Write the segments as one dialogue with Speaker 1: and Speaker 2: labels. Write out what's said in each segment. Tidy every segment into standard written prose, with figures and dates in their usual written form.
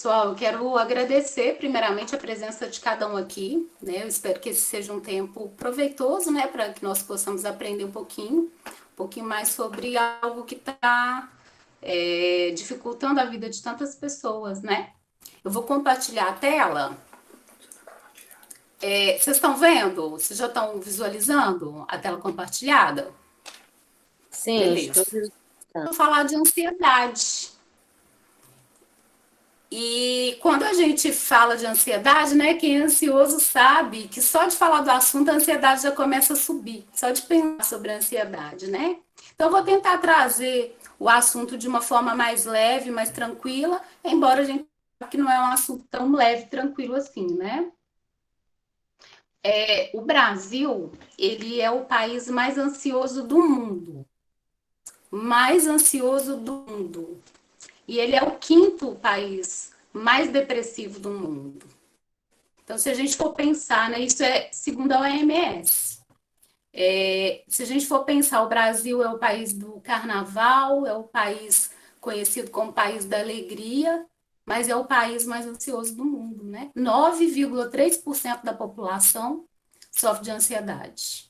Speaker 1: Pessoal, eu quero agradecer primeiramente a presença de cada um aqui, né? Eu espero que esse seja um tempo proveitoso, né, para que nós possamos aprender um pouquinho mais sobre algo que está dificultando a vida de tantas pessoas, né? Eu vou compartilhar a tela. Vocês estão vendo? Vocês já estão visualizando a tela compartilhada?
Speaker 2: Sim, estou
Speaker 1: Beleza.
Speaker 2: visitando.
Speaker 1: Vou falar de ansiedade. E quando a gente fala de ansiedade, né, quem é ansioso sabe que só de falar do assunto a ansiedade já começa a subir, só de pensar sobre a ansiedade, né? Então eu vou tentar trazer o assunto de uma forma mais leve, mais tranquila, embora a gente saiba que não é um assunto tão leve, tranquilo assim, né? O Brasil, ele é o país mais ansioso do mundo, mais ansioso do mundo. E ele é o quinto país mais depressivo do mundo. Então, se a gente for pensar, né, isso é segundo a OMS. Se a gente for pensar, o Brasil é o país do carnaval, é o país conhecido como país da alegria, mas é o país mais ansioso do mundo, né? 9,3% da população sofre de ansiedade.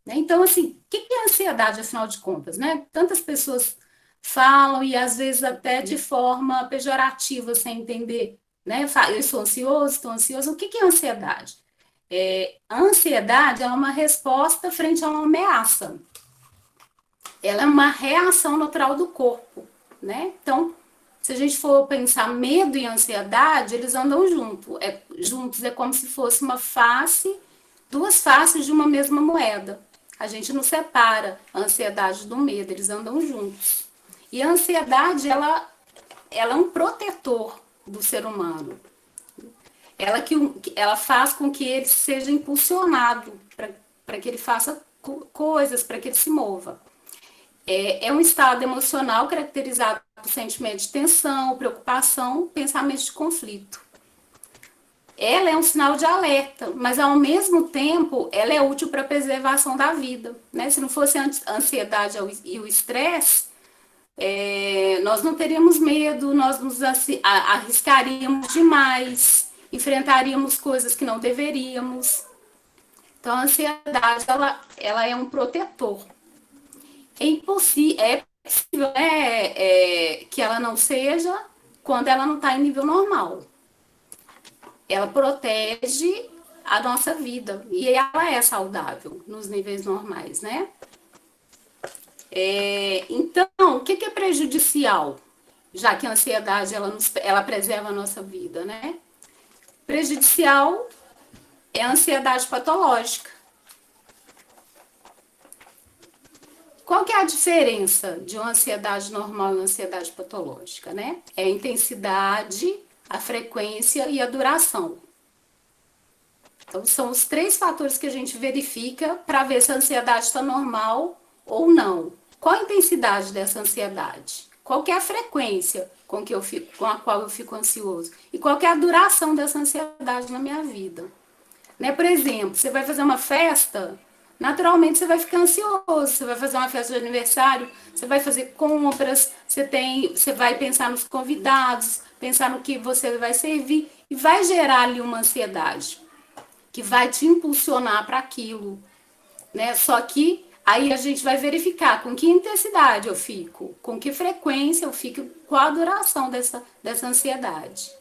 Speaker 1: Né? Então, assim, o que é ansiedade, afinal de contas, né? Tantas pessoas falam e às vezes até de forma pejorativa, sem entender, né? Eu sou ansioso, estou ansioso. O que é ansiedade? A ansiedade é uma resposta frente a uma ameaça. Ela é uma reação natural do corpo, né? Então, se a gente for pensar medo e ansiedade, eles andam juntos é como se fosse uma face, duas faces de uma mesma moeda. A gente não separa a ansiedade do medo, eles andam juntos. E a ansiedade, ela é um protetor do ser humano. Ela faz com que ele seja impulsionado para que ele faça coisas, para que ele se mova. É um estado emocional caracterizado por sentimentos de tensão, preocupação, pensamentos de conflito. Ela é um sinal de alerta, mas ao mesmo tempo ela é útil para a preservação da vida. Né? Se não fosse a ansiedade e o estresse, nós não teríamos medo, nós nos arriscaríamos demais, enfrentaríamos coisas que não deveríamos. Então a ansiedade ela é um protetor. É possível que ela não seja quando ela não está em nível normal. Ela protege a nossa vida e ela é saudável nos níveis normais, né? Então, o que é prejudicial? Já que a ansiedade ela preserva a nossa vida, né? Prejudicial é a ansiedade patológica. Qual que é a diferença de uma ansiedade normal e uma ansiedade patológica, né? É a intensidade, a frequência e a duração. Então, são os três fatores que a gente verifica para ver se a ansiedade está normal ou não. Qual a intensidade dessa ansiedade? Qual que é a frequência com a qual eu fico ansioso? E qual que é a duração dessa ansiedade na minha vida? Né? Por exemplo, você vai fazer uma festa, naturalmente você vai ficar ansioso. Você vai fazer uma festa de aniversário, você vai fazer compras, você vai pensar nos convidados, pensar no que você vai servir e vai gerar ali uma ansiedade que vai te impulsionar para aquilo, né? Só que aí a gente vai verificar com que intensidade eu fico, com que frequência eu fico, qual a duração dessa ansiedade.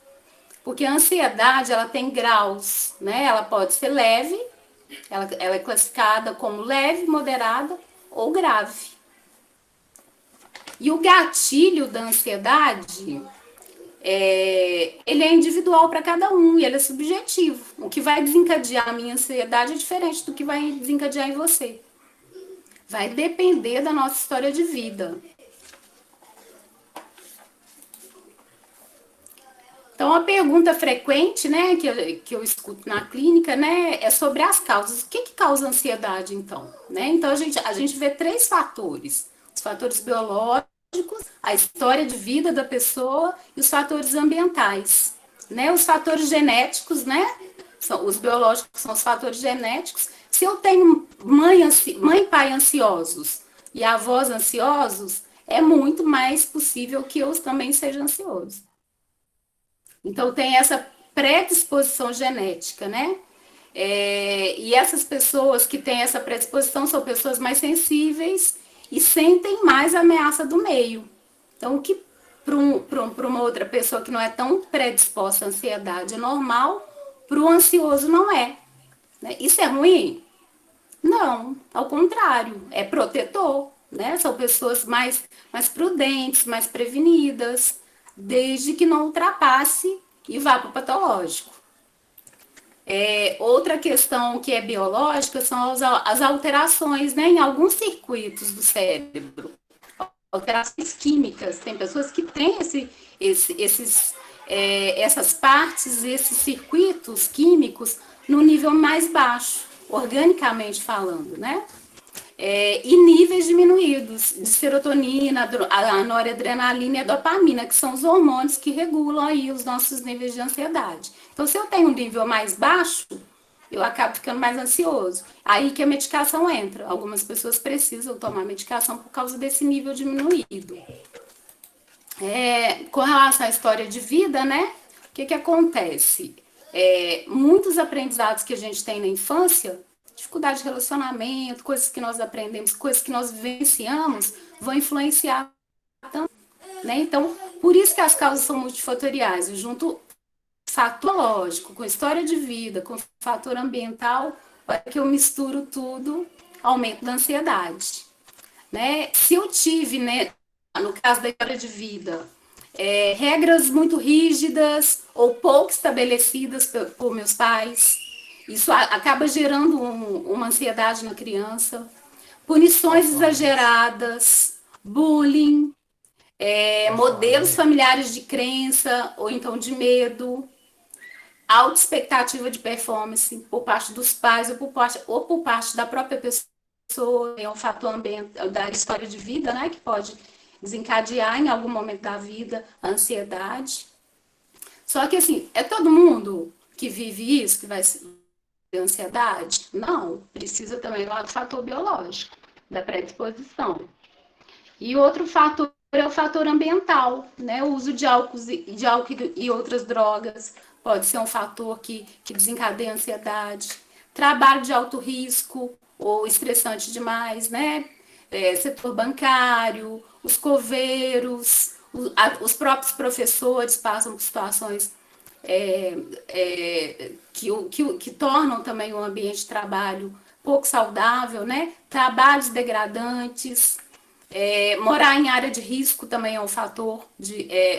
Speaker 1: Porque a ansiedade, ela tem graus, né? Ela pode ser leve, ela é classificada como leve, moderada ou grave. E o gatilho da ansiedade, ele é individual para cada um e ele é subjetivo. O que vai desencadear a minha ansiedade é diferente do que vai desencadear em você. Vai depender da nossa história de vida. Então, a pergunta frequente, né, que eu escuto na clínica, né, é sobre as causas. O que causa ansiedade, então? Né? Então, a gente vê três fatores. Os fatores biológicos, a história de vida da pessoa e os fatores ambientais. Né? Os fatores genéticos, né, os biológicos são os fatores genéticos. Se eu tenho mãe e pai ansiosos e avós ansiosos, é muito mais possível que eu também seja ansioso. Então, tem essa predisposição genética, né? E essas pessoas que têm essa predisposição são pessoas mais sensíveis e sentem mais a ameaça do meio. Então, o que para uma outra pessoa que não é tão predisposta à ansiedade é normal, para o ansioso não é. Né? Isso é ruim? Não, ao contrário, é protetor. Né? São pessoas mais prudentes, mais prevenidas, desde que não ultrapasse e vá para o patológico. Outra questão que é biológica são as alterações, né, em alguns circuitos do cérebro, alterações químicas. Tem pessoas que têm essas partes, esses circuitos químicos no nível mais baixo, organicamente falando, né? E níveis diminuídos de serotonina, a noradrenalina e a dopamina, que são os hormônios que regulam aí os nossos níveis de ansiedade. Então, se eu tenho um nível mais baixo, eu acabo ficando mais ansioso. Aí que a medicação entra. Algumas pessoas precisam tomar medicação por causa desse nível diminuído. Com relação à história de vida, né? O que acontece? Muitos aprendizados que a gente tem na infância, dificuldade de relacionamento, coisas que nós aprendemos, coisas que nós vivenciamos, vão influenciar também, né? Então, por isso que as causas são multifatoriais. Eu junto fator lógico com história de vida, com fator ambiental, para que eu misturo tudo, aumento da ansiedade. Né? Se eu tive, né, no caso da história de vida, regras muito rígidas ou pouco estabelecidas por meus pais, isso acaba gerando uma ansiedade na criança. Punições exageradas, bullying, modelos familiares de crença ou então de medo, alta expectativa de performance por parte dos pais ou por parte da própria pessoa, é um fator ambiental da história de vida, né, que pode desencadear em algum momento da vida a ansiedade. Só que assim, é todo mundo que vive isso que vai ter ansiedade? Não, precisa também do fator biológico, da predisposição. E outro fator é o fator ambiental, né? O uso de álcool e outras drogas pode ser um fator que desencadeia a ansiedade. Trabalho de alto risco ou estressante demais, né? Setor bancário, os coveiros, os próprios professores passam por situações que tornam também o ambiente de trabalho pouco saudável, né? Trabalhos degradantes, morar em área de risco também é um fator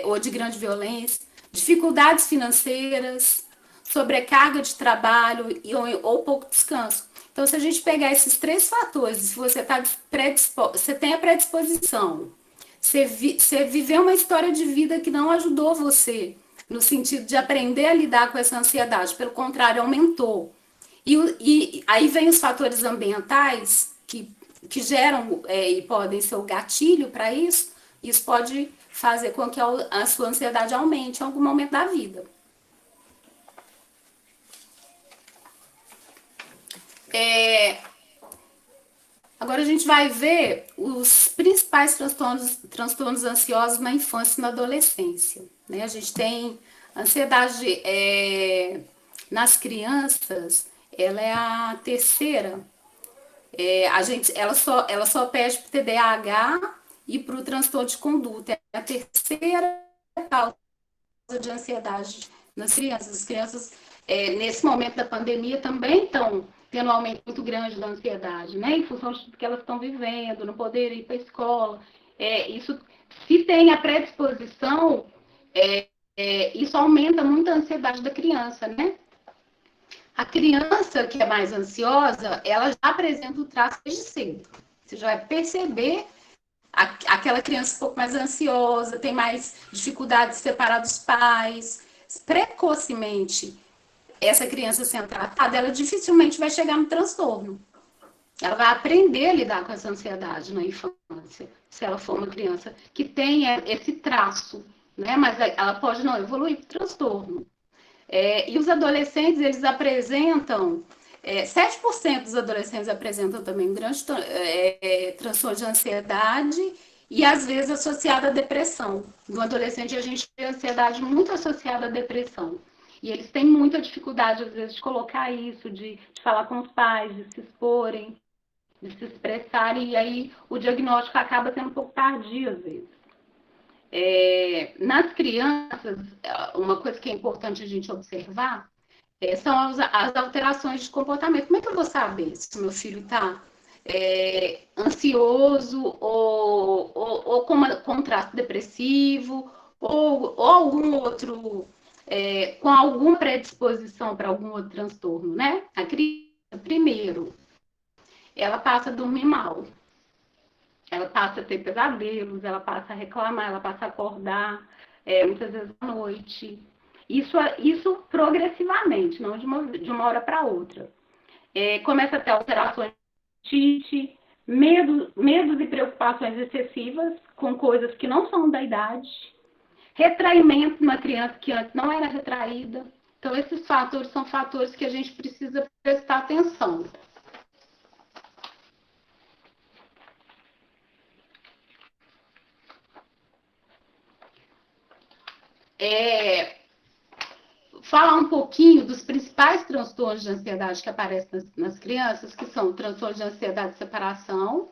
Speaker 1: ou de grande violência, dificuldades financeiras, sobrecarga de trabalho ou pouco descanso. Então, se a gente pegar esses 3 fatores, se você você tem a predisposição, você viveu uma história de vida que não ajudou você no sentido de aprender a lidar com essa ansiedade, pelo contrário, aumentou. E aí vem os fatores ambientais que geram e podem ser o gatilho para isso. Isso pode fazer com que a sua ansiedade aumente em algum momento da vida. Agora a gente vai ver os principais transtornos ansiosos na infância e na adolescência. Né? A gente tem ansiedade nas crianças, ela é a terceira. Ela só pede para o TDAH e para o transtorno de conduta. É a terceira causa de ansiedade nas crianças. As crianças, nesse momento da pandemia, também estão tendo um aumento muito grande da ansiedade, né? Em função do que elas estão vivendo, não poder ir para a escola. Isso, se tem a predisposição, isso aumenta muito a ansiedade da criança, né? A criança que é mais ansiosa, ela já apresenta o traço desde cedo. Você já vai perceber aquela criança um pouco mais ansiosa, tem mais dificuldade de separar dos pais. Precocemente, essa criança sendo tratada, ela dificilmente vai chegar no transtorno. Ela vai aprender a lidar com essa ansiedade na infância, se ela for uma criança que tem esse traço, né? Mas ela pode não evoluir para o transtorno. E os adolescentes, eles apresentam, 7% dos adolescentes apresentam também um grande transtorno de ansiedade e às vezes associada à depressão. No adolescente, a gente vê a ansiedade muito associada à depressão. E eles têm muita dificuldade, às vezes, de colocar isso, de falar com os pais, de se exporem, de se expressarem, e aí o diagnóstico acaba sendo um pouco tardio, às vezes. Nas crianças, uma coisa que é importante a gente observar são as alterações de comportamento. Como é que eu vou saber se o meu filho está ansioso ou com um traço depressivo ou algum outro, com alguma predisposição para algum outro transtorno, né? A criança, primeiro, ela passa a dormir mal, ela passa a ter pesadelos, ela passa a reclamar, ela passa a acordar, muitas vezes à noite. Isso progressivamente, não de uma hora para outra. Começa a ter alterações de apetite, medos e preocupações excessivas com coisas que não são da idade, retraimento numa criança que antes não era retraída. Então, esses fatores são fatores que a gente precisa prestar atenção. Falar um pouquinho dos principais transtornos de ansiedade que aparecem nas crianças, que são o transtorno de ansiedade de separação,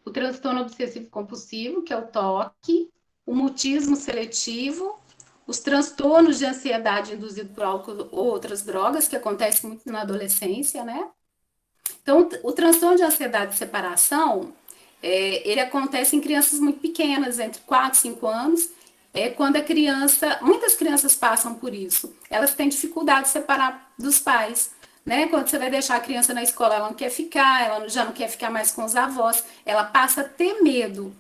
Speaker 1: o transtorno obsessivo compulsivo, que é o TOC, o mutismo seletivo, os transtornos de ansiedade induzido por álcool ou outras drogas, que acontece muito na adolescência, né? Então, o transtorno de ansiedade de separação, ele acontece em crianças muito pequenas, entre 4 e 5 anos, quando a criança, muitas crianças passam por isso, elas têm dificuldade de separar dos pais, né? Quando você vai deixar a criança na escola, ela não quer ficar, ela já não quer ficar mais com os avós, ela passa a ter medo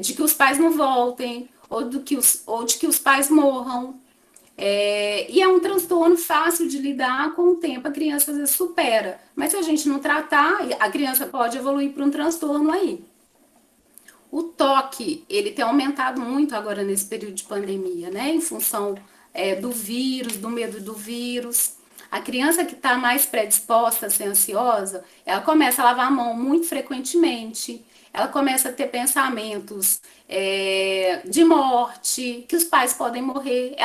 Speaker 1: de que os pais não voltem, ou de que os pais morram. E é um transtorno fácil de lidar, com o tempo a criança às vezes supera. Mas se a gente não tratar, a criança pode evoluir para um transtorno aí. O toque, ele tem aumentado muito agora nesse período de pandemia, né? Em função do vírus, do medo do vírus. A criança que está mais predisposta a ser ansiosa, ela começa a lavar a mão muito frequentemente, ela começa a ter pensamentos de morte, que os pais podem morrer.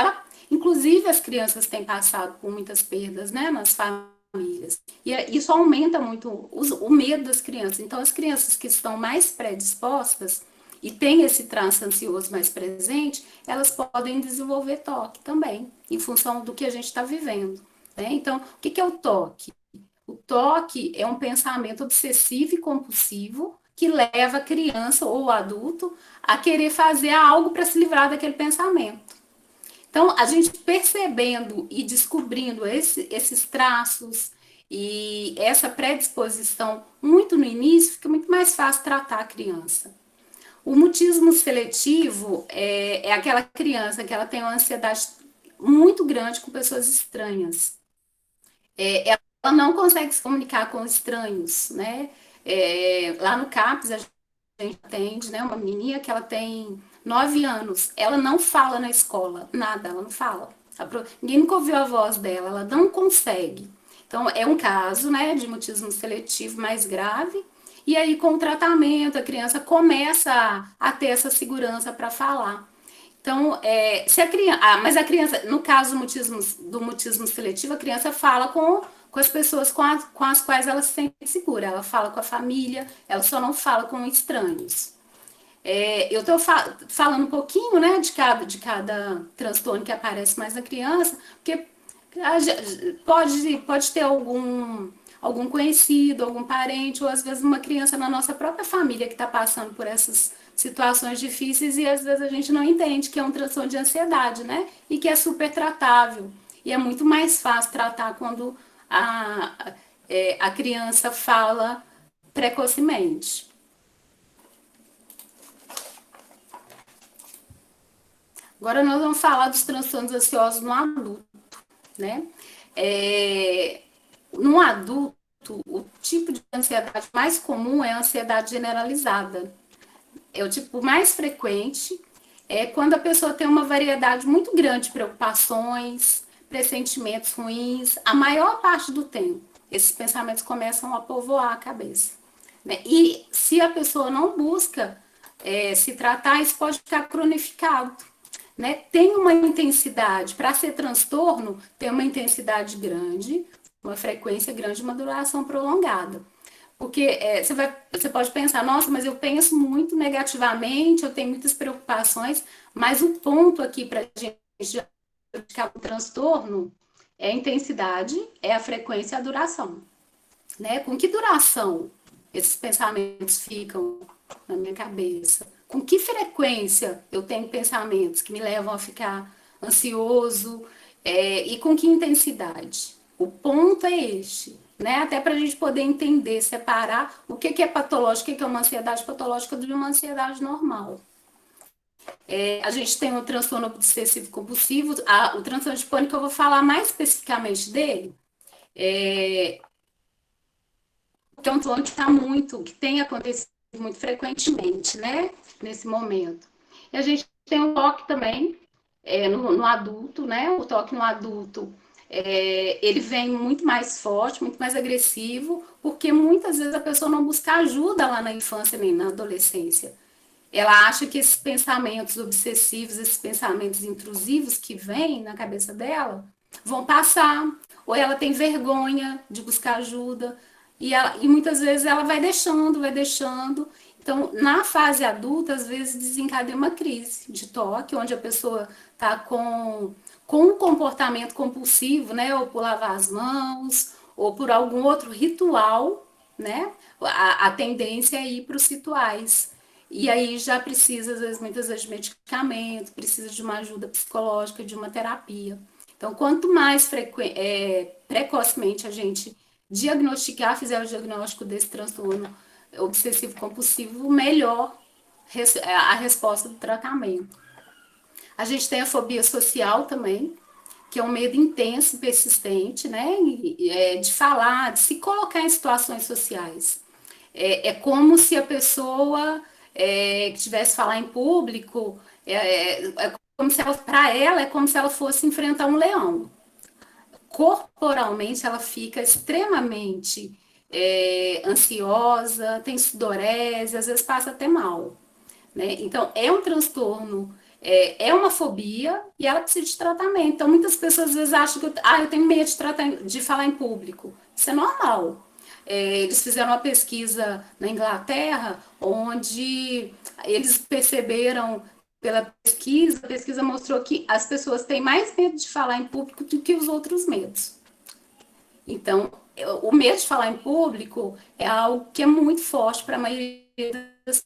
Speaker 1: Inclusive, as crianças têm passado por muitas perdas, né, nas famílias. E isso aumenta muito o medo das crianças. Então, as crianças que estão mais predispostas e têm esse traço ansioso mais presente, elas podem desenvolver toque também, em função do que a gente está vivendo. Né? Então, o que é o toque? O toque é um pensamento obsessivo e compulsivo que leva a criança ou o adulto a querer fazer algo para se livrar daquele pensamento. Então, a gente percebendo e descobrindo esses traços e essa predisposição muito no início, fica muito mais fácil tratar a criança. O mutismo seletivo é aquela criança que ela tem uma ansiedade muito grande com pessoas estranhas. Ela não consegue se comunicar com estranhos, né? Lá no CAPS a gente atende, né, uma menininha que ela tem 9 anos, ela não fala na escola, nada, ela não fala. Ninguém nunca ouviu a voz dela, ela não consegue. Então, é um caso, né, de mutismo seletivo mais grave, e aí com o tratamento a criança começa a ter essa segurança para falar. Então, se a criança, mas a criança, no caso do mutismo seletivo, a criança fala com as pessoas com as quais ela se sente segura. Ela fala com a família, ela só não fala com estranhos. Eu estou falando um pouquinho, né, de cada transtorno que aparece mais na criança, porque pode ter algum conhecido, algum parente, ou às vezes uma criança na nossa própria família que está passando por essas situações difíceis e às vezes a gente não entende que é um transtorno de ansiedade, né? E que é super tratável. E é muito mais fácil tratar quando a criança fala precocemente. Agora nós vamos falar dos transtornos ansiosos no adulto, né? No adulto, o tipo de ansiedade mais comum é a ansiedade generalizada. É o tipo mais frequente, quando a pessoa tem uma variedade muito grande de preocupações, pressentimentos ruins, a maior parte do tempo. Esses pensamentos começam a povoar a cabeça. né? E se a pessoa não busca se tratar, isso pode ficar cronificado. Né? Tem uma intensidade, para ser transtorno, tem uma intensidade grande, uma frequência grande, uma duração prolongada. Porque você pode pensar, nossa, mas eu penso muito negativamente, eu tenho muitas preocupações, mas o ponto aqui para a gente diagnosticar o transtorno é a intensidade, é a frequência e a duração. Né? Com que duração esses pensamentos ficam na minha cabeça? Com que frequência eu tenho pensamentos que me levam a ficar ansioso e com que intensidade? O ponto é este, né? Até para a gente poder entender, separar o que é patológico, o que é uma ansiedade patológica de uma ansiedade normal. A gente tem o transtorno obsessivo compulsivo, o transtorno de pânico eu vou falar mais especificamente dele, que é um transtorno que está muito, que tem acontecido muito frequentemente, né, nesse momento. E a gente tem o toque também no adulto, né, o toque no adulto, ele vem muito mais forte, muito mais agressivo, porque muitas vezes a pessoa não busca ajuda lá na infância nem na adolescência. Ela acha que esses pensamentos obsessivos, esses pensamentos intrusivos que vêm na cabeça dela, vão passar. Ou ela tem vergonha de buscar ajuda. E muitas vezes ela vai deixando, vai deixando. Então, na fase adulta, às vezes desencadeia uma crise de toque, onde a pessoa está com um comportamento compulsivo, né? Ou por lavar as mãos, ou por algum outro ritual, né? A tendência é ir para os rituais. E aí já precisa, às vezes, muitas vezes, de medicamento, precisa de uma ajuda psicológica, de uma terapia. Então, quanto mais precocemente a gente diagnosticar, fizer o diagnóstico desse transtorno obsessivo compulsivo, melhor a resposta do tratamento. A gente tem a fobia social também, que é um medo intenso e persistente, né? De falar, de se colocar em situações sociais. É como se a pessoa que tivesse falar em público, como se ela, para ela, é como se ela fosse enfrentar um leão. Corporalmente, ela fica extremamente ansiosa, tem sudorese, às vezes passa até mal. Né? Então, é um transtorno, é uma fobia e ela precisa de tratamento. Então, muitas pessoas às vezes acham que eu tenho medo de falar em público. Isso é normal. Eles fizeram uma pesquisa na Inglaterra, onde eles perceberam pela pesquisa, a pesquisa mostrou que as pessoas têm mais medo de falar em público do que os outros medos. Então, o medo de falar em público é algo que é muito forte para a maioria das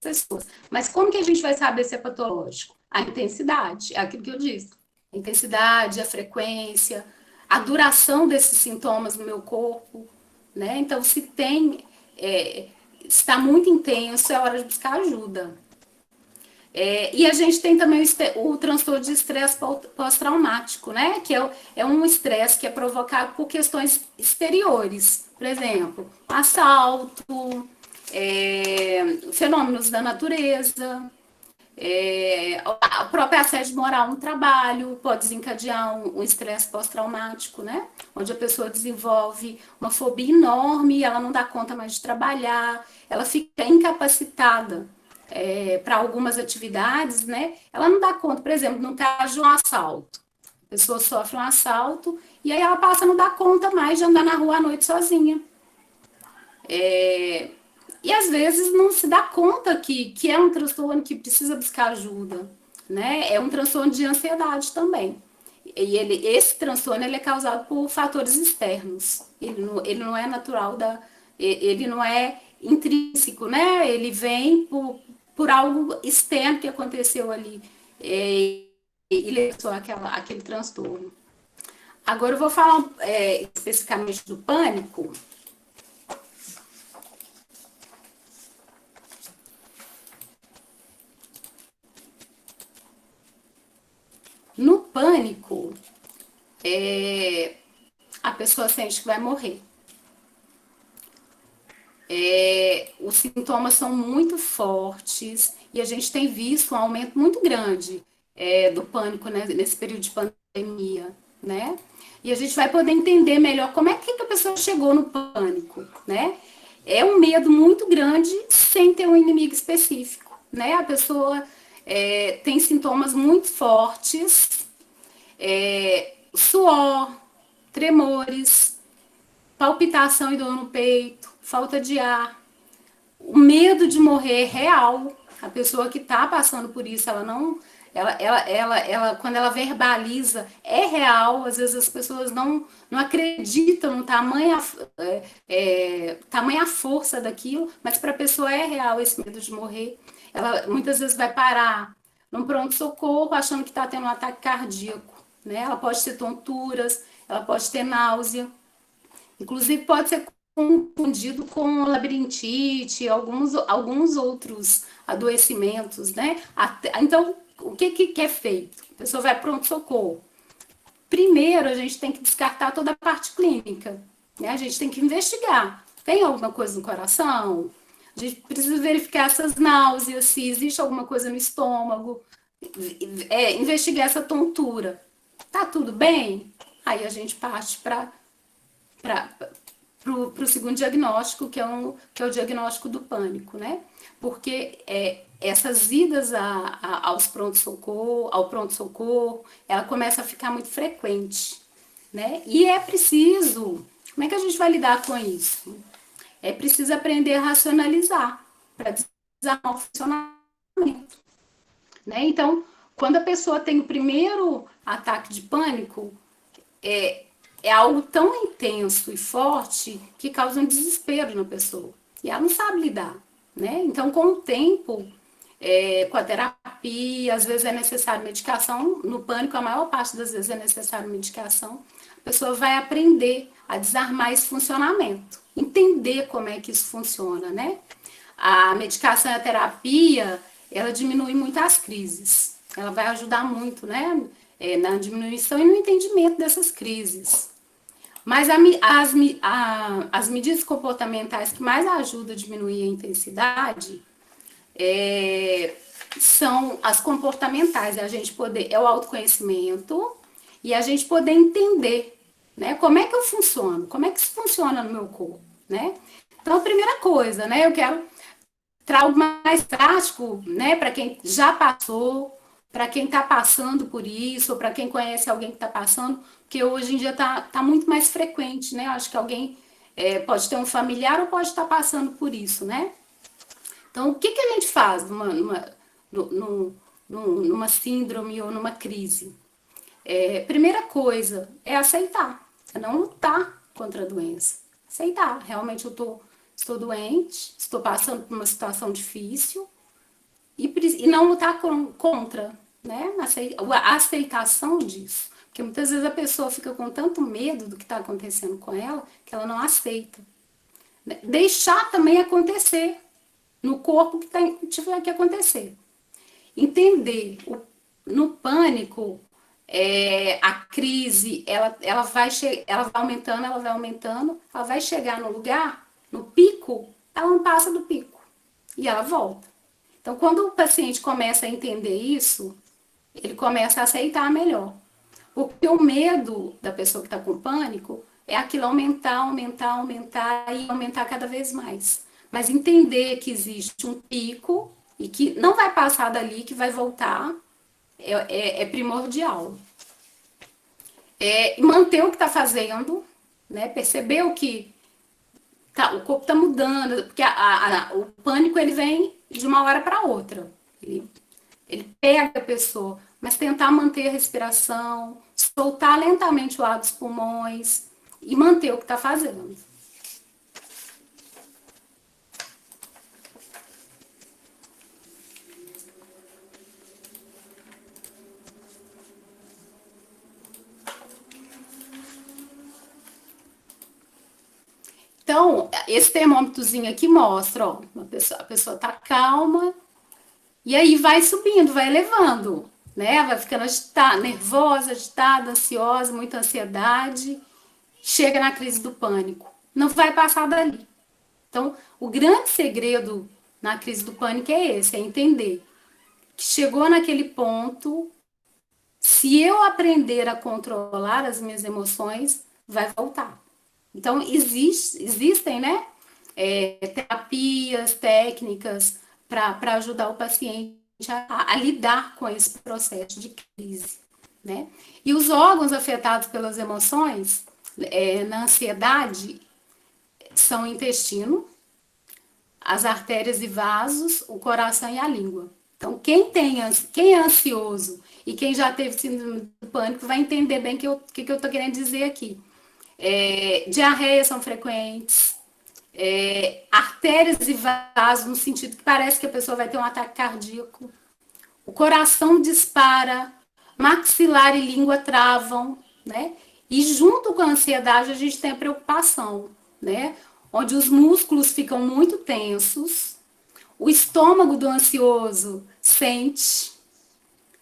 Speaker 1: pessoas. Mas como que a gente vai saber se é patológico? A intensidade, é aquilo que eu disse. A intensidade, a frequência, a duração desses sintomas no meu corpo, né? Então, se tem, está muito intenso, é hora de buscar ajuda. E a gente tem também o transtorno de estresse pós-traumático, né? Que é um estresse que é provocado por questões exteriores. Por exemplo, assalto, fenômenos da natureza, a própria assédio moral no trabalho pode desencadear um estresse pós-traumático, né? Onde a pessoa desenvolve uma fobia enorme, ela não dá conta mais de trabalhar, ela fica incapacitada para algumas atividades, né? Ela não dá conta, por exemplo, no caso de um assalto. A pessoa sofre um assalto e aí ela passa a não dar conta mais de andar na rua à noite sozinha. E às vezes não se dá conta que é um transtorno que precisa buscar ajuda, né? É um transtorno de ansiedade também. E esse transtorno ele é causado por fatores externos. Ele não é natural ele não é intrínseco, né? Ele vem por algo externo que aconteceu ali e levou aquele transtorno. Agora eu vou falar especificamente do pânico. No pânico, a pessoa sente que vai morrer. Os sintomas são muito fortes e a gente tem visto um aumento muito grande do pânico, né, nesse período de pandemia, né? E a gente vai poder entender melhor como é que a pessoa chegou no pânico, né? é um medo muito grande sem ter um inimigo específico, né? A pessoa tem sintomas muito fortes, suor, tremores, palpitação e dor no peito, falta de ar, o medo de morrer real. A pessoa que está passando por isso, ela não. Quando ela verbaliza, é real. Às vezes as pessoas não acreditam no tamanha força daquilo, mas para a pessoa é real esse medo de morrer. Ela muitas vezes vai parar num pronto-socorro achando que está tendo um ataque cardíaco. Né? Ela pode ter tonturas, ela pode ter náusea. Inclusive, pode ser confundido com labirintite, alguns outros adoecimentos, né? Então, o que é feito? A pessoa vai pronto-socorro. Primeiro, a gente tem que descartar toda a parte clínica, né? A gente tem que investigar. Tem alguma coisa no coração? A gente precisa verificar essas náuseas, se existe alguma coisa no estômago, investigar essa tontura. Tá tudo bem? Aí a gente parte para o segundo diagnóstico, que é o diagnóstico do pânico, né? Porque essas idas ao pronto-socorro, ela começa a ficar muito frequente, né? E é preciso, como é que a gente vai lidar com isso? É preciso aprender a racionalizar para desarmar o funcionamento, né? Então, quando a pessoa tem o primeiro ataque de pânico, é algo tão intenso e forte que causa um desespero na pessoa. E ela não sabe lidar, né? Então, com o tempo, com a terapia, às vezes é necessário medicação. No pânico, a maior parte das vezes é necessário medicação. A pessoa vai aprender a desarmar esse funcionamento, entender como é que isso funciona, né? A medicação e a terapia, ela diminui muito as crises. Ela vai ajudar muito, né? Na diminuição e no entendimento dessas crises. Mas as medidas comportamentais que mais ajudam a diminuir a intensidade são as comportamentais. É o autoconhecimento e a gente poder entender, né? Como é que eu funciono? Como é que isso funciona no meu corpo, né? Então, a primeira coisa, né? Eu quero trazer algo mais prático, né? Para quem já passou, para quem está passando por isso, ou para quem conhece alguém que está passando, porque hoje em dia tá muito mais frequente, né? Eu acho que alguém pode ter um familiar ou pode estar passando por isso, né? Então, o que a gente faz numa síndrome ou numa crise? Primeira coisa é aceitar, é não lutar contra a doença. Aceitar, realmente estou doente, estou passando por uma situação difícil e não lutar contra, né? A aceitação disso. Porque muitas vezes a pessoa fica com tanto medo do que está acontecendo com ela que ela não aceita. Deixar também acontecer no corpo que tiver que acontecer. Entender. No pânico, a crise, ela vai aumentando, ela vai chegar no lugar, no pico, ela não passa do pico. E ela volta. Então, quando o paciente começa a entender isso, ele começa a aceitar melhor. Porque o medo da pessoa que está com pânico é aquilo aumentar e aumentar cada vez mais. Mas entender que existe um pico e que não vai passar dali, que vai voltar, é primordial. E manter o que está fazendo, né? Perceber que o corpo está mudando, porque o pânico ele vem de uma hora para outra. Ele pega a pessoa, mas tentar manter a respiração, soltar lentamente o ar dos pulmões e manter o que está fazendo. Então, esse termômetrozinho aqui mostra, ó, a pessoa tá calma, e aí vai subindo, vai elevando, né? Vai ficando agitada, nervosa, agitada, ansiosa, muita ansiedade, chega na crise do pânico. Não vai passar dali. Então, o grande segredo na crise do pânico é esse, é entender que chegou naquele ponto, se eu aprender a controlar as minhas emoções, vai voltar. Então, existem, né? terapias, técnicas para ajudar o paciente a lidar com esse processo de crise, né? E os órgãos afetados pelas emoções, na ansiedade, são o intestino, as artérias e vasos, o coração e a língua. Então, quem é ansioso e quem já teve síndrome do pânico vai entender bem o que eu estou querendo dizer aqui. Diarreias são frequentes, artérias e vasos, no sentido que parece que a pessoa vai ter um ataque cardíaco. O coração dispara, maxilar e língua travam, né? E junto com a ansiedade a gente tem a preocupação, né? Onde os músculos ficam muito tensos, o estômago do ansioso sente,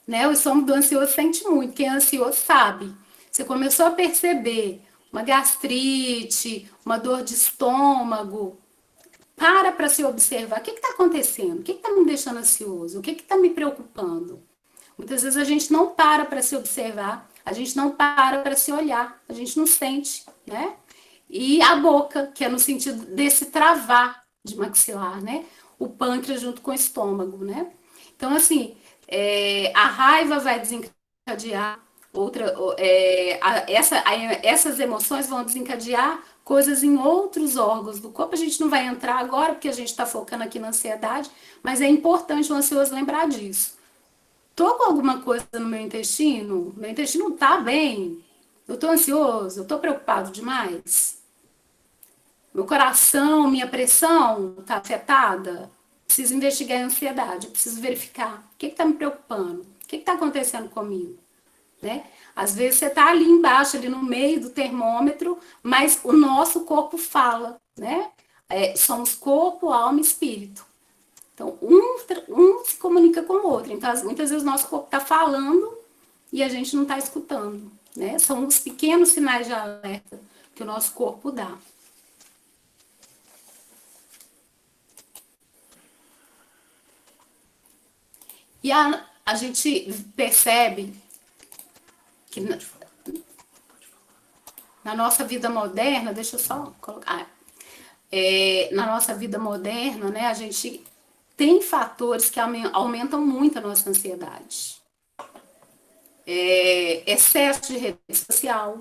Speaker 1: né? O estômago do ansioso sente muito. Quem é ansioso sabe. Você começou a perceber uma gastrite, uma dor de estômago, para se observar. O que está acontecendo? O que está me deixando ansioso? O que está me preocupando? Muitas vezes a gente não para se observar, a gente não para se olhar, a gente não sente, né? E a boca, que é no sentido desse travar de maxilar, né? O pâncreas junto com o estômago, né? Então, assim, a raiva vai desencadear essas emoções vão desencadear coisas em outros órgãos do corpo. A gente não vai entrar agora, porque a gente está focando aqui na ansiedade, mas é importante o ansioso lembrar disso. Tô com alguma coisa no meu intestino não tá bem, eu tô ansioso, eu tô preocupado demais, meu coração, minha pressão tá afetada, preciso investigar a ansiedade, preciso verificar o que tá me preocupando, o que tá acontecendo comigo, né? Às vezes você tá ali embaixo, ali no meio do termômetro, mas o nosso corpo fala, né? Somos corpo, alma e espírito. Então, um se comunica com o outro. Então, muitas vezes o nosso corpo está falando e a gente não está escutando, né? São os pequenos sinais de alerta que o nosso corpo dá. E a gente percebe que na nossa vida moderna, deixa eu só colocar, na nossa vida moderna, né, a gente tem fatores que aumentam muito a nossa ansiedade. Excesso de rede social.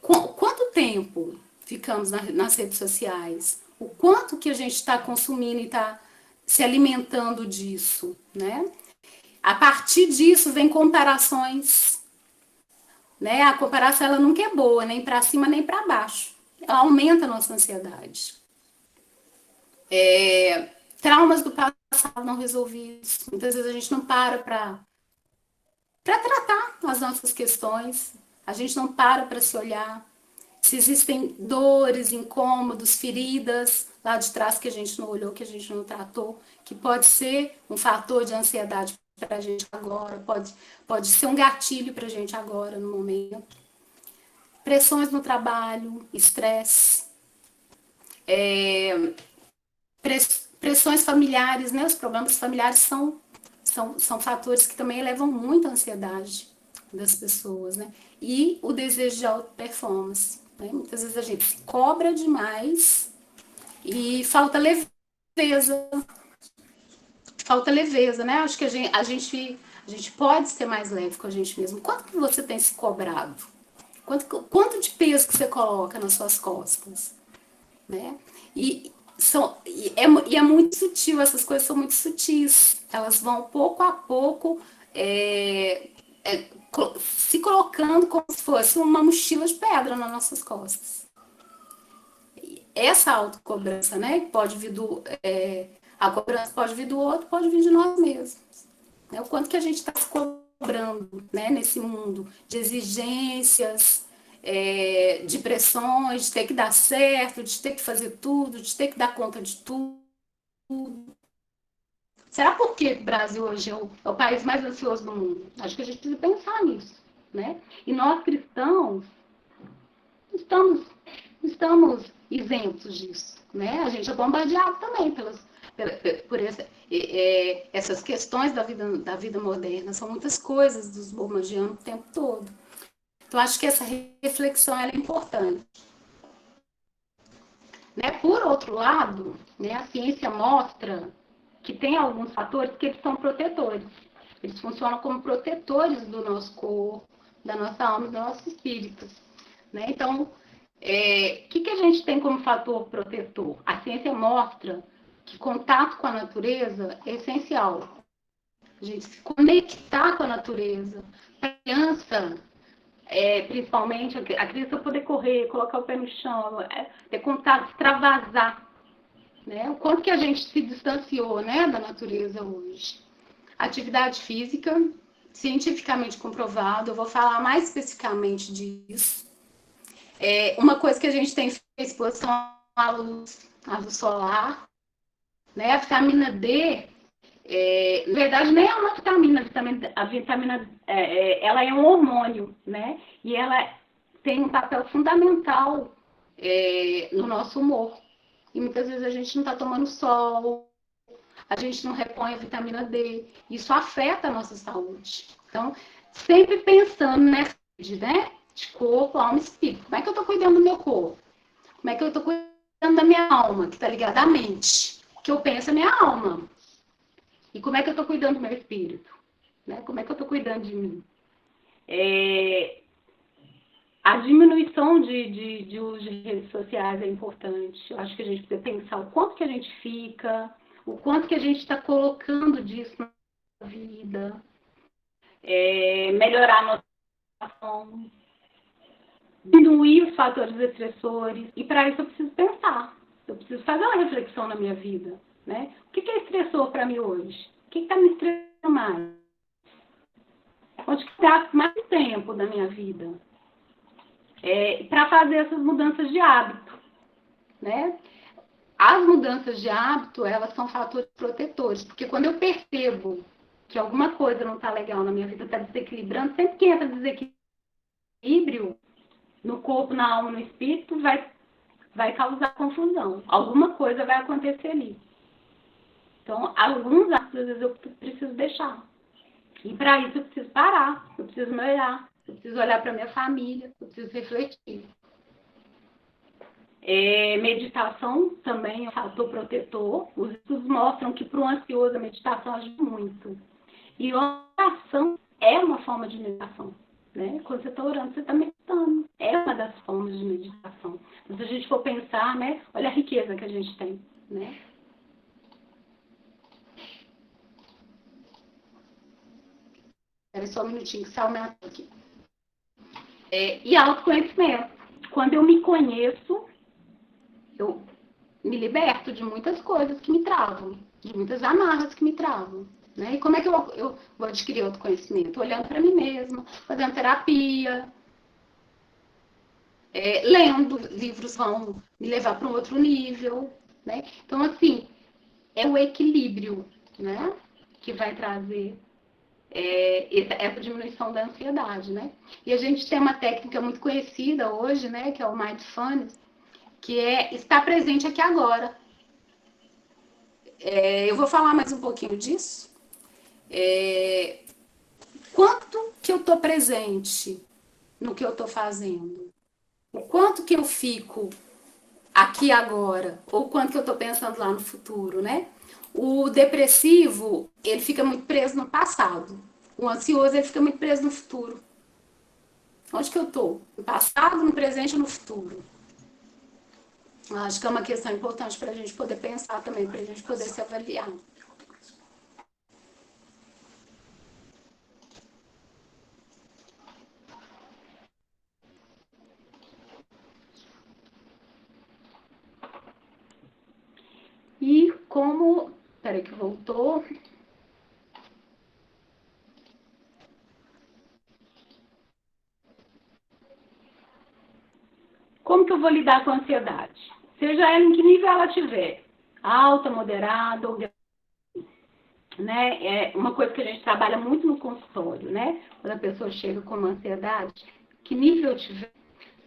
Speaker 1: Quanto tempo ficamos nas redes sociais? O quanto que a gente está consumindo e está se alimentando disso, né? A partir disso vem comparações, né? A comparação ela nunca é boa, nem para cima nem para baixo. Ela aumenta a nossa ansiedade. Traumas do passado não resolvidos. Muitas vezes a gente não para tratar as nossas questões. A gente não para se olhar. Se existem dores, incômodos, feridas lá de trás que a gente não olhou, que a gente não tratou, que pode ser um fator de ansiedade para a gente agora, pode ser um gatilho para a gente agora, no momento. Pressões no trabalho, estresse, pressões familiares, né? Os problemas familiares são fatores que também elevam muito a ansiedade das pessoas, né? E o desejo de alta performance. Né? Muitas vezes a gente se cobra demais e falta leveza. Falta leveza, né? Acho que a gente pode ser mais leve com a gente mesmo. Quanto que você tem se cobrado? Quanto de peso que você coloca nas suas costas? Né? E é muito sutil, essas coisas são muito sutis. Elas vão pouco a pouco se colocando como se fosse uma mochila de pedra nas nossas costas. Essa autocobrança, né? Pode vir a cobrança pode vir do outro, pode vir de nós mesmos. Né? O quanto que a gente está se cobrando, né? Nesse mundo de exigências, de pressões, de ter que dar certo, de ter que fazer tudo, de ter que dar conta de tudo. Será por que o Brasil hoje é o país mais ansioso do mundo? Acho que a gente precisa pensar nisso, né? E nós cristãos estamos isentos disso, né? A gente é bombardeado também por essas questões da vida moderna. São muitas coisas dos bombardeando o tempo todo. Então, acho que essa reflexão é importante. Né? Por outro lado, né, a ciência mostra que tem alguns fatores que eles são protetores. Eles funcionam como protetores do nosso corpo, da nossa alma e do nosso espírito. Né? Então, o que a gente tem como fator protetor? A ciência mostra que contato com a natureza é essencial. A gente se conectar com a natureza. A criança, principalmente, a criança poder correr, colocar o pé no chão, ter contato, extravasar. Né? O quanto que a gente se distanciou, né, da natureza hoje. Atividade física, cientificamente comprovado, eu vou falar mais especificamente disso. Uma coisa que a gente tem feito é exposição à luz solar, né? A vitamina D, na verdade, nem é uma vitamina, a vitamina ela é um hormônio, né? E ela tem um papel fundamental no nosso humor. E muitas vezes a gente não está tomando sol, a gente não repõe a vitamina D. Isso afeta a nossa saúde. Então, sempre pensando nessa rede, né? De corpo, alma e espírito. Como é que eu estou cuidando do meu corpo? Como é que eu estou cuidando da minha alma, que está ligada à mente? O que eu penso é minha alma. E como é que eu estou cuidando do meu espírito? Né? Como é que eu estou cuidando de mim? A diminuição de uso de redes sociais é importante. Eu acho que a gente precisa pensar o quanto que a gente fica, o quanto que a gente está colocando disso na nossa vida, melhorar a nossa ação, diminuir os fatores estressores. E para isso eu preciso pensar. Eu preciso fazer uma reflexão na minha vida. Né? O que é estressor para mim hoje? O que está me estressando mais? Onde que gasto mais tempo da minha vida? Para fazer essas mudanças de hábito. Né? As mudanças de hábito, elas são fatores protetores, porque quando eu percebo que alguma coisa não está legal na minha vida, está desequilibrando, sempre que entra desequilíbrio no corpo, na alma, no espírito, vai causar confusão. Alguma coisa vai acontecer ali. Então, alguns hábitos, às vezes, eu preciso deixar. E para isso eu preciso parar, eu preciso me olhar, eu preciso olhar para minha família, eu preciso refletir. Meditação também é um fator protetor. Os estudos mostram que para o ansioso a meditação ajuda muito. E oração é uma forma de meditação. Né? Quando você está orando, você está meditando. É uma das formas de meditação. Então, se a gente for pensar, né, olha a riqueza que a gente tem. Né? Espera só um minutinho que saiu minha aqui. E autoconhecimento. Quando eu me conheço, eu me liberto de muitas coisas que me travam, de muitas amarras que me travam. Né? E como é que eu vou adquirir autoconhecimento? Olhando para mim mesma, fazendo terapia, lendo, livros vão me levar para um outro nível. Né? Então, assim, é o equilíbrio, né, que vai trazer essa diminuição da ansiedade. Né? E a gente tem uma técnica muito conhecida hoje, né, que é o Mindfulness, que é estar presente aqui agora. Eu vou falar mais um pouquinho disso. Quanto que eu estou presente no que eu estou fazendo? O quanto que eu fico aqui agora? Ou quanto que eu estou pensando lá no futuro, né? O depressivo, ele fica muito preso no passado. O ansioso, ele fica muito preso no futuro. Onde que eu estou? No passado, no presente ou no futuro? Acho que é uma questão importante para a gente poder pensar também, para a gente poder se avaliar. E como... Peraí que voltou. Como que eu vou lidar com a ansiedade? Seja ela em que nível ela tiver. Alta, moderada ou né? É uma coisa que a gente trabalha muito no consultório, né? Quando a pessoa chega com uma ansiedade, que nível tiver,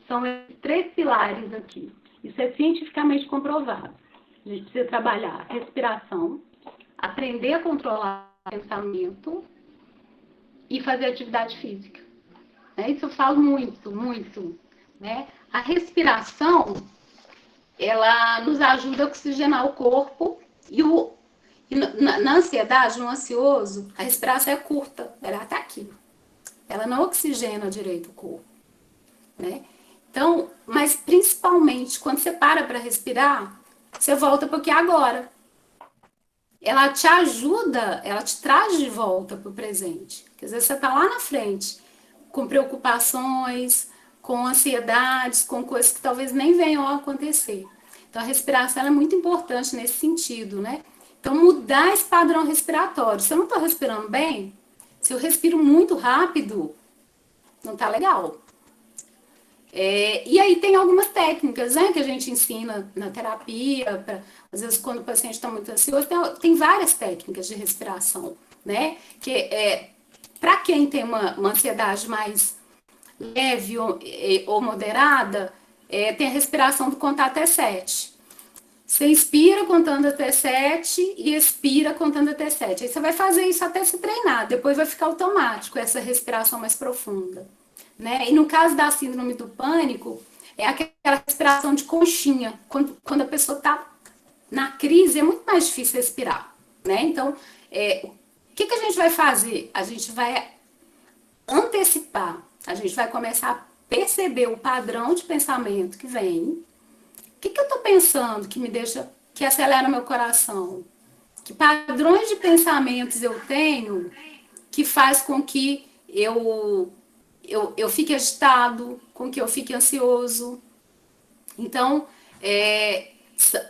Speaker 1: são esses 3 pilares aqui. Isso é cientificamente comprovado. A gente precisa trabalhar respiração, aprender a controlar o pensamento e fazer atividade física. Isso eu falo muito, muito. Né? A respiração, ela nos ajuda a oxigenar o corpo e na ansiedade, no ansioso, a respiração é curta, ela está aqui. Ela não oxigena direito o corpo, né? Então, mas principalmente quando você para respirar, você volta para o que é agora. Ela te ajuda, ela te traz de volta para o presente. Quer dizer, você está lá na frente, com preocupações, com ansiedades, com coisas que talvez nem venham a acontecer. Então, a respiração é muito importante nesse sentido, né? Então, mudar esse padrão respiratório. Se eu não estou respirando bem, se eu respiro muito rápido, não está legal. E aí tem algumas técnicas, né, que a gente ensina na terapia, às vezes quando o paciente está muito ansioso, tem várias técnicas de respiração, né, que para quem tem uma ansiedade mais leve ou moderada, tem a respiração do contar até 7. Você inspira contando até 7 e expira contando até 7. Aí você vai fazer isso até se treinar, depois vai ficar automático essa respiração mais profunda. Né? E no caso da síndrome do pânico, é aquela respiração de conchinha. Quando a pessoa está na crise, é muito mais difícil respirar. Né? Então, o que a gente vai fazer? A gente vai antecipar, a gente vai começar a perceber o padrão de pensamento que vem. O que eu estou pensando que me deixa, que acelera meu coração? Que padrões de pensamentos eu tenho que faz com que eu fique agitado, com que eu fique ansioso. Então,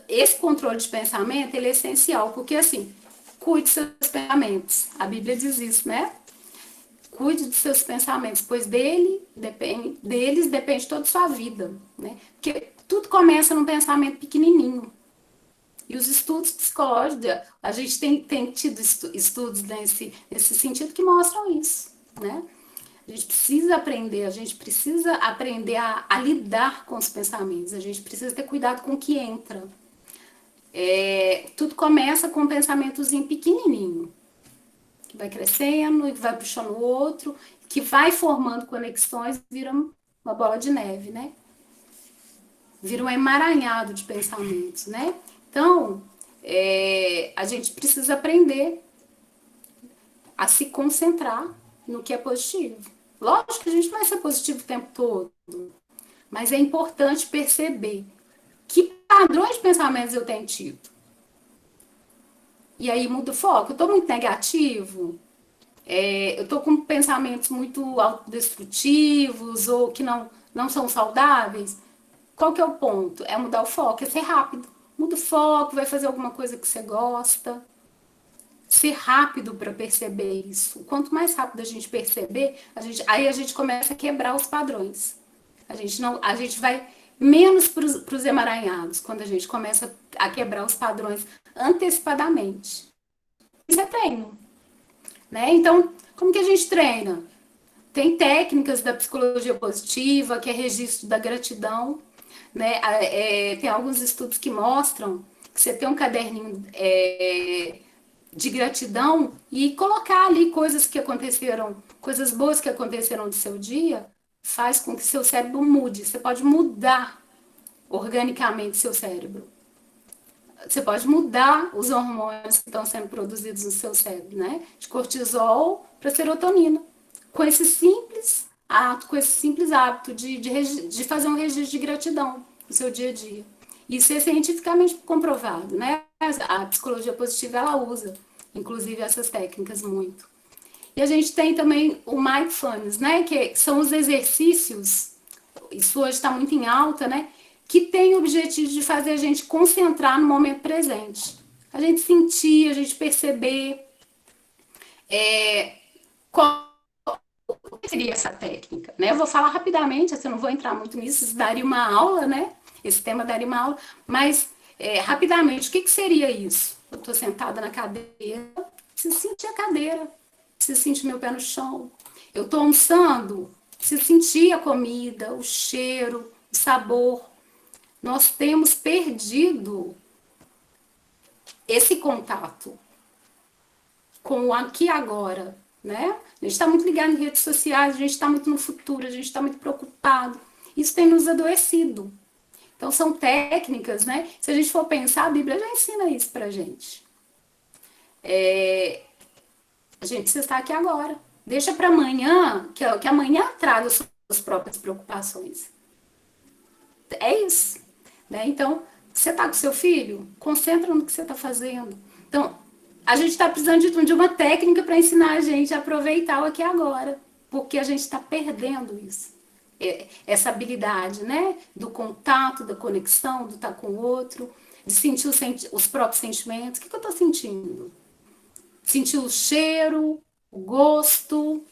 Speaker 1: esse controle de pensamento ele é essencial, porque assim, cuide dos seus pensamentos. A Bíblia diz isso, né? Cuide dos seus pensamentos, pois deles depende toda a sua vida, né? Porque tudo começa num pensamento pequenininho. E os estudos psicológicos, a gente tem tido estudos nesse sentido que mostram isso, né? A gente precisa aprender a lidar com os pensamentos, a gente precisa ter cuidado com o que entra. Tudo começa com um pensamentozinho pequenininho, que vai crescendo e vai puxando o outro, que vai formando conexões, vira uma bola de neve, né? Vira um emaranhado de pensamentos, né? Então, a gente precisa aprender a se concentrar no que é positivo. Lógico que a gente não vai ser positivo o tempo todo, mas é importante perceber que padrões de pensamentos eu tenho tido. E aí muda o foco. Eu estou muito negativo, eu estou com pensamentos muito autodestrutivos ou que não são saudáveis. Qual que é o ponto? É mudar o foco, é ser rápido. Muda o foco, vai fazer alguma coisa que você gosta. Ser rápido para perceber isso. Quanto mais rápido a gente perceber, aí a gente começa a quebrar os padrões. A gente vai menos para os emaranhados quando a gente começa a quebrar os padrões antecipadamente. Isso é treino, né? Então, como que a gente treina? Tem técnicas da psicologia positiva, que é registro da gratidão, né? Tem alguns estudos que mostram que você tem um caderninho de gratidão e colocar ali coisas que aconteceram, coisas boas que aconteceram no seu dia, faz com que seu cérebro mude. Você pode mudar organicamente seu cérebro. Você pode mudar os hormônios que estão sendo produzidos no seu cérebro, né? De cortisol para serotonina. Com esse simples ato, com esse simples hábito de fazer um registro de gratidão no seu dia a dia. Isso é cientificamente comprovado, né? A psicologia positiva, ela usa, inclusive, essas técnicas muito. E a gente tem também o mindfulness, né? Que são os exercícios, isso hoje está muito em alta, né? Que tem o objetivo de fazer a gente concentrar no momento presente. A gente sentir, a gente perceber qual seria essa técnica, né? Eu vou falar rapidamente, assim, eu não vou entrar muito nisso, isso daria uma aula, né? Esse tema daria uma aula, mas rapidamente, o que seria isso? Eu estou sentada na cadeira, preciso sentir a cadeira, preciso sentir meu pé no chão. Eu estou almoçando, preciso sentir a comida, o cheiro, o sabor. Nós temos perdido esse contato com o aqui e agora, né? A gente está muito ligado em redes sociais, a gente está muito no futuro, a gente está muito preocupado. Isso tem nos adoecido. Então, são técnicas, né? Se a gente for pensar, a Bíblia já ensina isso pra gente. A gente precisa estar aqui agora. Deixa para amanhã, que amanhã traga suas próprias preocupações. É isso. Né? Então, você está com seu filho? Concentra no que você está fazendo. Então, a gente está precisando de uma técnica para ensinar a gente a aproveitar o aqui e agora. Porque a gente está perdendo isso. Essa habilidade, né? Do contato, da conexão, do estar com o outro, de sentir os próprios sentimentos. O que eu estou sentindo? Sentir o cheiro, o gosto.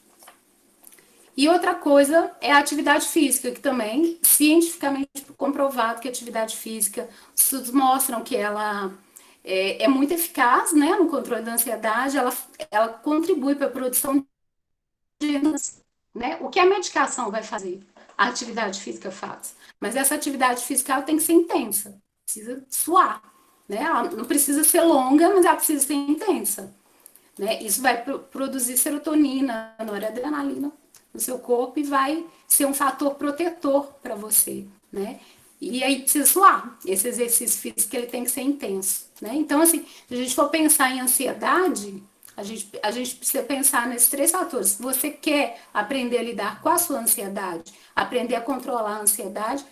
Speaker 1: E outra coisa é a atividade física, que também, cientificamente comprovado que a atividade física, estudos mostram que ela é muito eficaz, né, no controle da ansiedade, ela contribui para a produção de endorfinas, né? O que a medicação vai fazer? A atividade física faz. Mas essa atividade física ela tem que ser intensa, precisa suar, né? Ela não precisa ser longa, mas ela precisa ser intensa. Né? Isso vai produzir serotonina, noradrenalina no seu corpo e vai ser um fator protetor para você, né? E aí precisa suar. Esse exercício físico ele tem que ser intenso, né? Então, assim, se a gente for pensar em ansiedade, a gente precisa pensar nesses três fatores. Se você quer aprender a lidar com a sua ansiedade, aprender a controlar a ansiedade,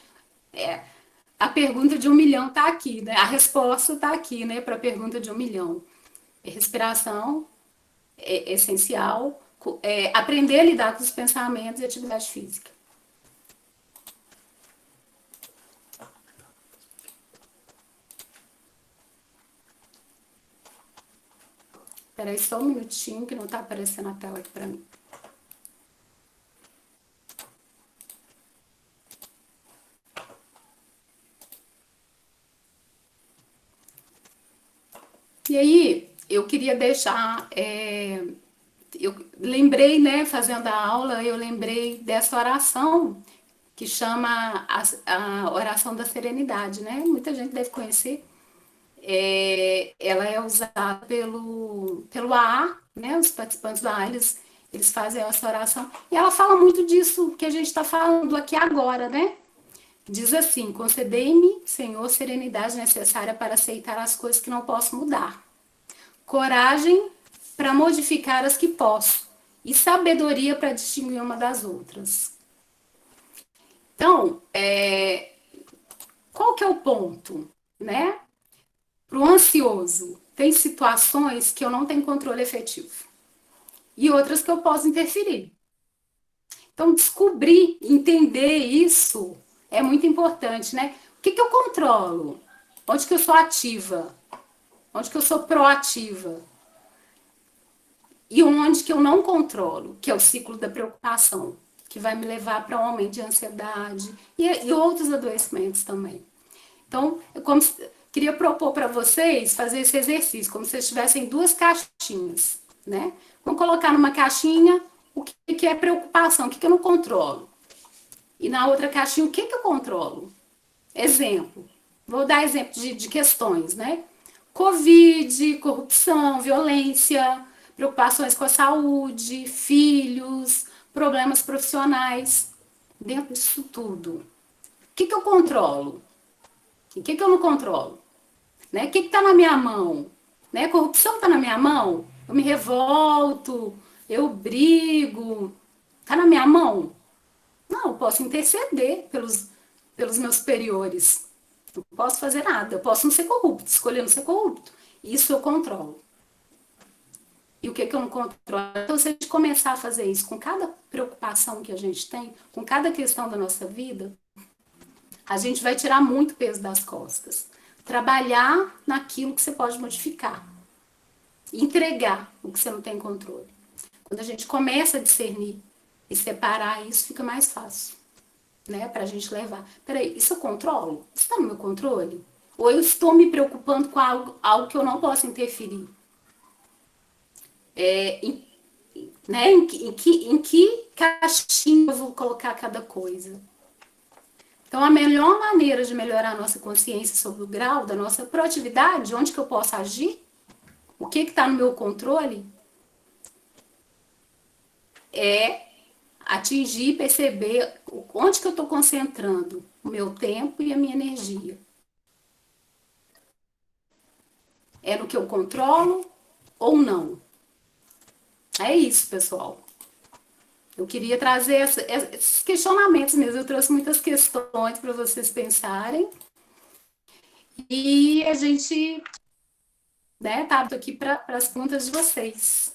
Speaker 1: a pergunta de 1 milhão está aqui, né? A resposta está aqui, né? Para a pergunta de 1 milhão. Respiração, é essencial, aprender a lidar com os pensamentos e atividade física. Espera aí só um minutinho que não está aparecendo a tela aqui para mim. E aí, eu queria deixar... eu lembrei, né, fazendo a aula, eu lembrei dessa oração que chama a oração da serenidade, né? Muita gente deve conhecer. Ela é usada pelo AA, né? Os participantes do AA, eles fazem essa oração. E ela fala muito disso que a gente está falando aqui agora, né? Diz assim: concedei-me, Senhor, serenidade necessária para aceitar as coisas que não posso mudar, coragem para modificar as que posso e sabedoria para distinguir uma das outras. Então, qual que é o ponto, né? Para o ansioso, tem situações que eu não tenho controle efetivo e outras que eu posso interferir. Então, descobrir, entender isso é muito importante, né? O que eu controlo? Onde que eu sou ativa? Onde que eu sou proativa? E onde que eu não controlo, que é o ciclo da preocupação, que vai me levar para um aumento de ansiedade e outros adoecimentos também. Então, queria propor para vocês fazer esse exercício, como se vocês tivessem duas caixinhas, né? Vamos colocar numa caixinha o que é preocupação, o que eu não controlo. E na outra caixinha, o que eu controlo? Exemplo. Vou dar exemplo de questões, né? Covid, corrupção, violência, preocupações com a saúde, filhos, problemas profissionais. Dentro disso tudo, o que eu controlo? E o que eu não controlo? Né? O que está na minha mão? Né? Corrupção está na minha mão? Eu me revolto, eu brigo. Está na minha mão? Não, eu posso interceder pelos meus superiores. Não posso fazer nada. Eu posso não ser corrupto, escolher não ser corrupto. Isso eu controlo. E o que eu não controlo? Então, se a gente começar a fazer isso com cada preocupação que a gente tem, com cada questão da nossa vida, a gente vai tirar muito peso das costas. Trabalhar naquilo que você pode modificar. Entregar o que você não tem controle. Quando a gente começa a discernir e separar isso, fica mais fácil, né? Pra gente levar. Peraí, isso eu controlo? Isso tá no meu controle? Ou eu estou me preocupando com algo que eu não posso interferir? Né? Em que caixinha eu vou colocar cada coisa? Então, a melhor maneira de melhorar a nossa consciência sobre o grau da nossa proatividade, onde que eu posso agir, o que está no meu controle, é atingir, perceber onde que eu estou concentrando o meu tempo e a minha energia? É no que eu controlo ou não? É isso, pessoal. Eu queria trazer esses questionamentos mesmo. Eu trouxe muitas questões para vocês pensarem. E a gente, né, tá aqui para as perguntas de vocês.